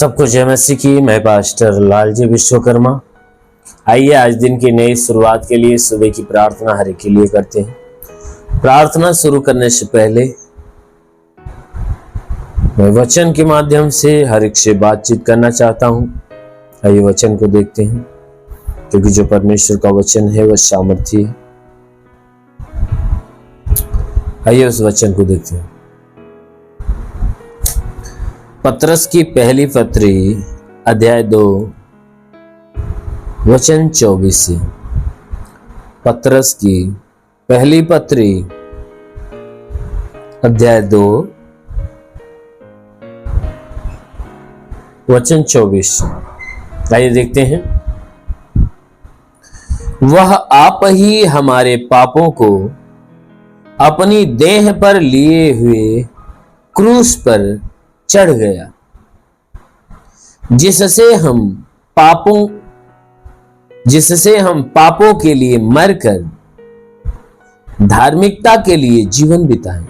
सबको जय मसीह की। मैं पास्टर लालजी विश्वकर्मा। आइए आज दिन की नई शुरुआत के लिए सुबह की प्रार्थना हर एक के लिए करते हैं। प्रार्थना शुरू करने से पहले मैं वचन के माध्यम से हर एक से बातचीत करना चाहता हूं। आइए वचन को देखते हैं, क्योंकि जो परमेश्वर का वचन है वह सामर्थी है। आइए उस वचन को देखते हैं। पतरस की पहली पत्री अध्याय 2 वचन 24 से। पतरस की पहली पत्री अध्याय 2 वचन 24। आइए देखते हैं। वह आप ही हमारे पापों को अपनी देह पर लिए हुए क्रूस पर चढ़ गया, जिससे हम पापों के लिए मरकर धार्मिकता के लिए जीवन बिताएं।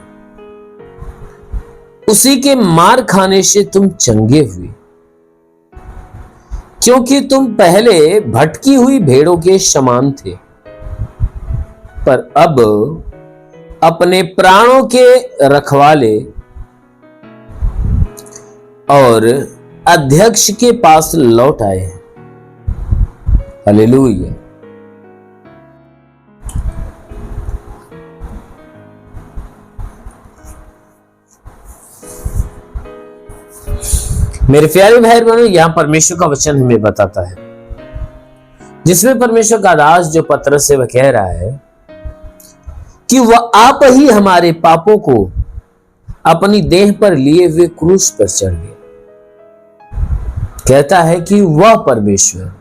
उसी के मार खाने से तुम चंगे हुए, क्योंकि तुम पहले भटकी हुई भेड़ों के समान थे, पर अब अपने प्राणों के रखवाले और अध्यक्ष के पास लौट आए हैं। हालेलुया। मेरे प्यारे भाई बहनों, यहां परमेश्वर का वचन हमें बताता है, जिसमें परमेश्वर का दास जो पतरस से वह कह रहा है कि वह आप ही हमारे पापों को अपनी देह पर लिए हुए क्रूस पर चढ़ गए। कहता है कि वह परमेश्वर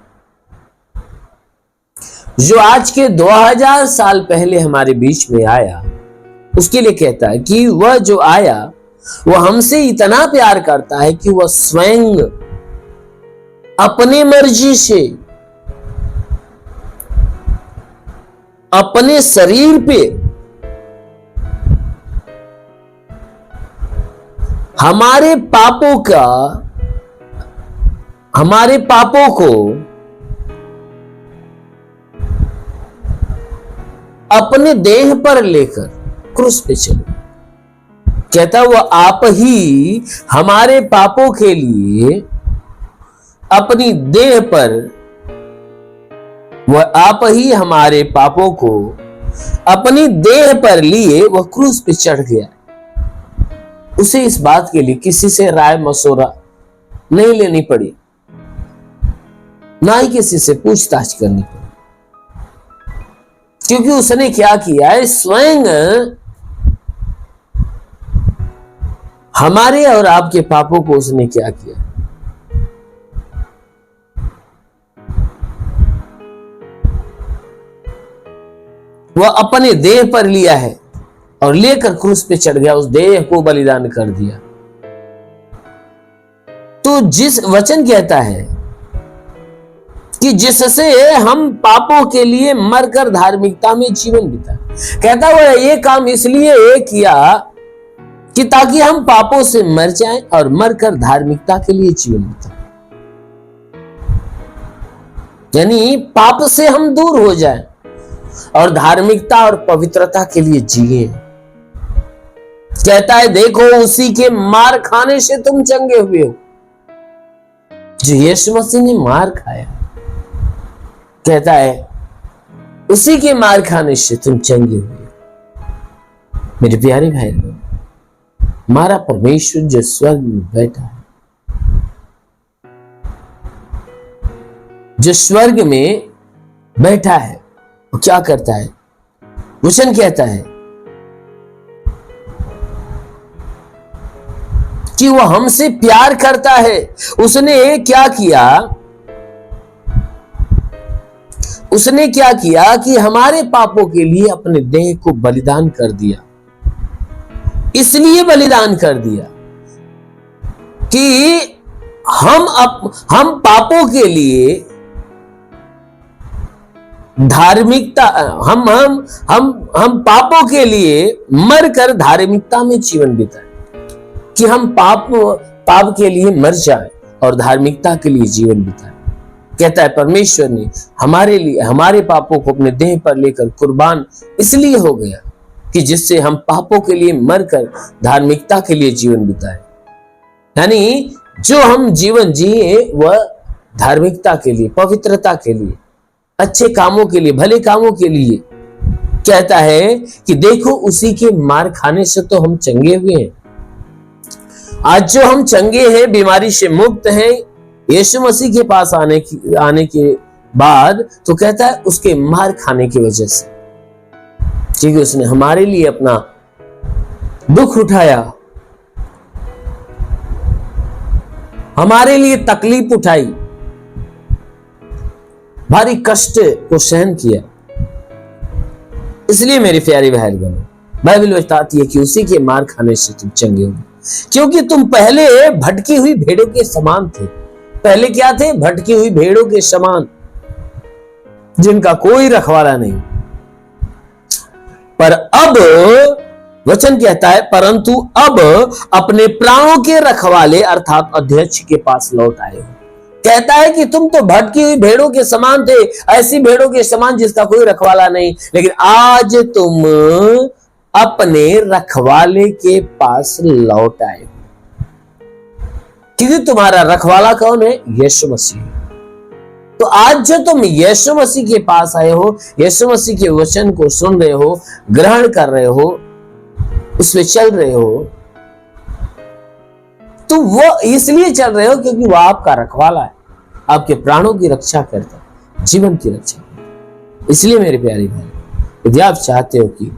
जो आज के 2000 साल पहले हमारे बीच में आया, उसके लिए कहता है कि वह जो आया वह हमसे इतना प्यार करता है कि वह स्वयं अपने मर्जी से अपने शरीर पे हमारे पापों को अपने देह पर लेकर क्रूस पे चले। कहता वह आप ही हमारे पापों के लिए अपनी देह पर, वह आप ही हमारे पापों को अपनी देह पर लिए वह क्रूस पे चढ़ गया। उसे इस बात के लिए किसी से राय मशवरा नहीं लेनी पड़ी, ना ही किसी से पूछताछ करनी पड़ी, क्योंकि उसने क्या किया है, स्वयं हमारे और आपके पापों को उसने क्या किया, वह अपने देह पर लिया है और लेकर क्रूस पे चढ़ गया, उस देह को बलिदान कर दिया। तो जिस वचन कहता है कि जिससे हम पापों के लिए मरकर धार्मिकता में जीवन बिता, कहता वह ये काम इसलिए किया कि ताकि हम पापों से मर जाएं और मरकर धार्मिकता के लिए जीवन बिताएं, यानी पाप से हम दूर हो जाएं और धार्मिकता और पवित्रता के लिए जिए। कहता है देखो, उसी के मार खाने से तुम चंगे हुए हो। जो यीशु मसीह ने मार खाया, कहता है उसी के मार खाने से तुम चंगे हुए। मेरे प्यारे भाई, हमारा परमेश्वर जो स्वर्ग में बैठा है, जो स्वर्ग में बैठा है, वो क्या करता है? वचन कहता है कि वह हमसे प्यार करता है। उसने क्या किया? उसने क्या किया कि हमारे पापों के लिए अपने देह को बलिदान कर दिया। इसलिए बलिदान कर दिया कि हम पापों के लिए धार्मिकता, हम पापों के लिए मरकर धार्मिकता में जीवन बिताएं, कि हम पाप के लिए मर जाएं और धार्मिकता के लिए जीवन बिताया। कहता है परमेश्वर ने हमारे लिए हमारे पापों को अपने देह पर लेकर कुर्बान इसलिए हो गया कि जिससे हम पापों के लिए मरकर धार्मिकता के लिए जीवन बिताए। यानी जो हम जीवन जिए वह धार्मिकता के लिए, पवित्रता के लिए, अच्छे कामों के लिए, भले कामों के लिए। कहता है कि देखो उसी के मार खाने से तो हम चंगे हुए हैं। आज जो हम चंगे हैं, बीमारी से मुक्त हैं, यीशु मसीह के पास आने के बाद, तो कहता है उसके मार खाने की वजह से, क्योंकि उसने हमारे लिए अपना दुख उठाया, हमारे लिए तकलीफ उठाई, भारी कष्ट को सहन किया। इसलिए मेरे प्यारे भाई बहनों, बाइबल बताती है कि उसी के मार खाने से तुम चंगे हो, क्योंकि तुम पहले भटकी हुई भेड़ों के समान थे। पहले क्या थे? भटकी हुई भेड़ों के समान, जिनका कोई रखवाला नहीं। पर अब वचन कहता है, परंतु अब अपने प्राणों के रखवाले अर्थात अध्यक्ष के पास लौट आए हो। कहता है कि तुम तो भटकी हुई भेड़ों के समान थे, ऐसी भेड़ों के समान जिसका कोई रखवाला नहीं, लेकिन आज तुम अपने रखवाले के पास लौट आए। क्योंकि तुम्हारा रखवाला कौन है? यीशु मसीह। तो आज जो तुम यीशु मसीह के पास आए हो, यीशु मसीह के वचन को सुन रहे हो, ग्रहण कर रहे हो, उसमें चल रहे हो, तो वो इसलिए चल रहे हो क्योंकि वो आपका रखवाला है, आपके प्राणों की रक्षा करता है, जीवन की रक्षा करता है। इसलिए मेरे प्यारे भाई, यदि आप चाहते हो कि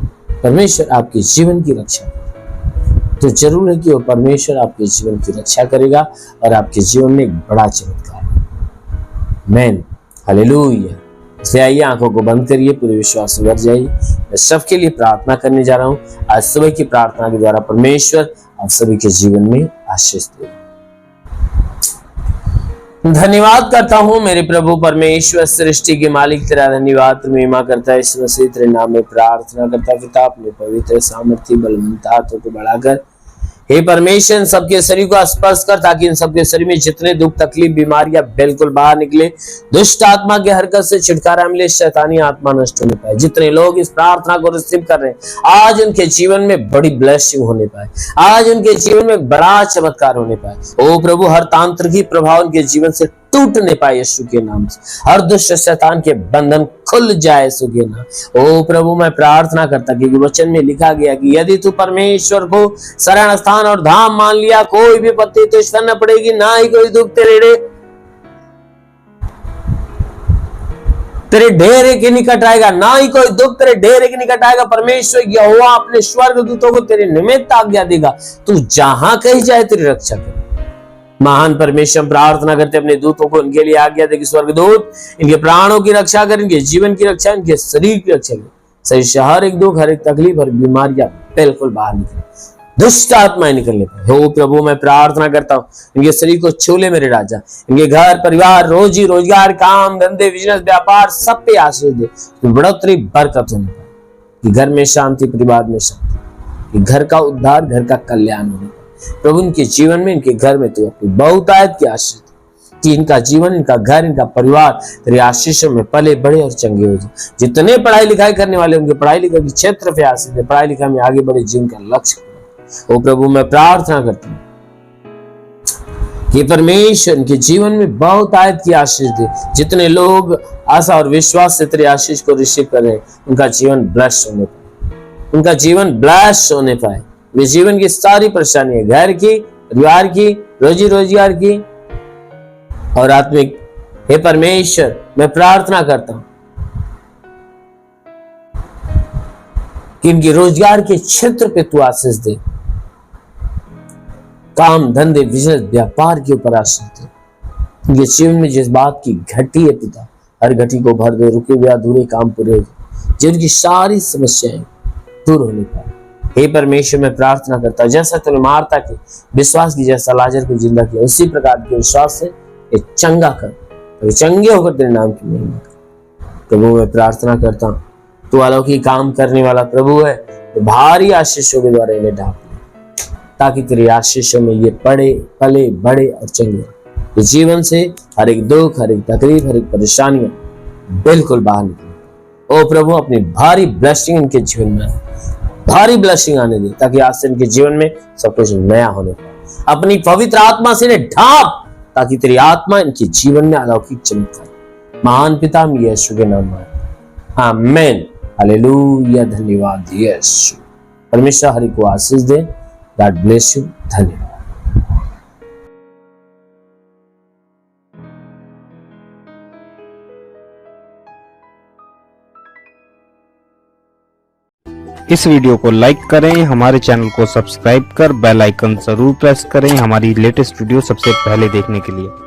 परमेश्वर आपके जीवन की रक्षा करे, तो जरूर है कि वो परमेश्वर आपके जीवन की रक्षा करेगा और आपके जीवन में एक बड़ा चमत्कार। आमीन, हालेलुया। इसलिए आइए आंखों को बंद करिए, पूरे विश्वास से भर जाइए। मैं सबके लिए प्रार्थना करने जा रहा हूं। आज सुबह की प्रार्थना के द्वारा परमेश्वर आप सभी के जीवन में आशीष दे। धन्यवाद करता हूं मेरे प्रभु परमेश्वर, सृष्टि के मालिक, तेरा धन्यवाद महिमा करता है। इस मसीह तेरे नाम में प्रार्थना करता पिता, अपने पवित्र सामर्थ्य बलवंत हाथों को बढ़ाकर हे परमेश्वर सबके शरीर को स्पर्श कर, ताकि इन सबके शरीर में जितने दुख तकलीफ बीमारियां बिल्कुल बाहर निकले, दुष्ट आत्मा के हरकत से छुटकारा मिले, शैतानी आत्मा नष्ट होने पाए। जितने लोग इस प्रार्थना को रिसीव कर रहे हैं, आज उनके जीवन में बड़ी ब्लेसिंग होने पाए, आज उनके जीवन में बड़ा चमत्कार होने पाए। ओ प्रभु, हर तांत्रिकी प्रभाव उनके जीवन से टूटने पाए यीशु के नाम से। हर दुष्ट शैतान के बंधन खुल जाए यीशु के नाम। ओ प्रभु, मैं प्रार्थना करता कि वचन में लिखा गया कि यदि तू परमेश्वर को शरण स्थान और धाम मान लिया, कोई भी विपत्ति तुझ पर न पड़ेगी, ना ही कोई दुख तेरे डेरे के निकट आएगा, ना ही कोई दुख तेरे डेरे के निकट आएगा। परमेश्वर यहोवा अपने स्वर्गदूतों को तेरे निमित्त आज्ञा देगा, तू जहां कहीं जाए तेरी रक्षा करे। महान परमेश्वर, प्रार्थना करते अपने दूतों को इनके लिए आज्ञा दे कि स्वर्गदूत इनके प्राणों की रक्षा करें, इनके जीवन की रक्षा, इनके शरीर की रक्षा करें। सही से हर एक दुख, हर एक तकलीफ, हर बीमारियां बिल्कुल बाहर निकले, दुष्ट आत्माएं निकलने पाए। हो प्रभु, मैं प्रार्थना करता हूँ इनके शरीर को छू ले मेरे राजा, इनके घर परिवार, रोजी रोजगार, काम धंधे, बिजनेस, व्यापार, सब पे आशीष दे, बढ़ोतरी बरकत होने पाए, कि घर में शांति, परिवार में शांति, कि घर का उद्धार, घर का कल्याण होने पाए। प्रभु, इनके जीवन में, इनके घर में तू अपनी बहुतायत की आशीष कि इनका जीवन, इनका घर, इनका परिवार तेरी आशीषों में पले बड़े और चंगे हो जाए। जितने पढ़ाई लिखाई करने वाले उनके पढ़ाई लिखाई के क्षेत्र पे आशीष दे, पढ़ाई लिखाई में आगे बढ़े, जीवन का लक्ष्य। ओ प्रभु, मैं प्रार्थना करता हूँ कि परमेश्वर इनके जीवन में बहुतायत की आशीष दे। जितने लोग आशा और विश्वास से तेरी आशीष को रिसीव कर रहे हैं, उनका जीवन ब्लेस होने पाए, उनका जीवन ब्लेस होने पाए। वे जीवन की सारी परेशानियां, घर की, परिवार की, रोजी रोजगार की और आत्मिक, हे परमेश्वर, मैं प्रार्थना करता हूं कि इनके रोजगार के क्षेत्र पे तू आशीष दे, काम धंधे, बिजनेस, व्यापार के ऊपर आशीष दे। इनके जीवन में जिस बात की घटी है पिता, हर घटी को भर दे, रुके हुए अधूरे काम पूरे हो जाए, जिनकी सारी समस्याएं दूर होने पाए। हे परमेश्वर, मैं प्रार्थना करता हूं जैसा तूने मार्ता के विश्वास की, जैसा लाजर को जिंदा किया, उसी प्रकार के विश्वास से ये चंगा कर, तो चंगे होकर तेरे नाम की महिमा कर। प्रभु, मैं प्रार्थना करता हूं तू अलौकिक काम करने वाला प्रभु है, तो भारी आशीषों के द्वारा इन्हें ढांप ले, ताकि तेरी आशीषों में ये पड़े, पले, बड़े और चंगे। कि जीवन से हर एक दुख, हर एक तकलीफ, हर एक परेशानियां बिल्कुल बाहर निकले। ओ प्रभु, अपनी भारी ब्लेसिंग इनके जीवन में, भारी ब्लेसिंग आने दे, ताकि आज से इनके जीवन में सब कुछ नया होने पाए। अपनी पवित्र आत्मा से इन्हें ढांप, ताकि तेरी आत्मा इनके जीवन में अलौकिक चमत्कार। महान पिता, हम यीशु के नाम में, आमीन, हालेलुया। धन्यवाद यीशु। परमेश्वर हरि को आशीष दे। God bless you. धन्यवाद। इस वीडियो को लाइक करें, हमारे चैनल को सब्सक्राइब कर बेल आइकन जरूर प्रेस करें हमारी लेटेस्ट वीडियो सबसे पहले देखने के लिए।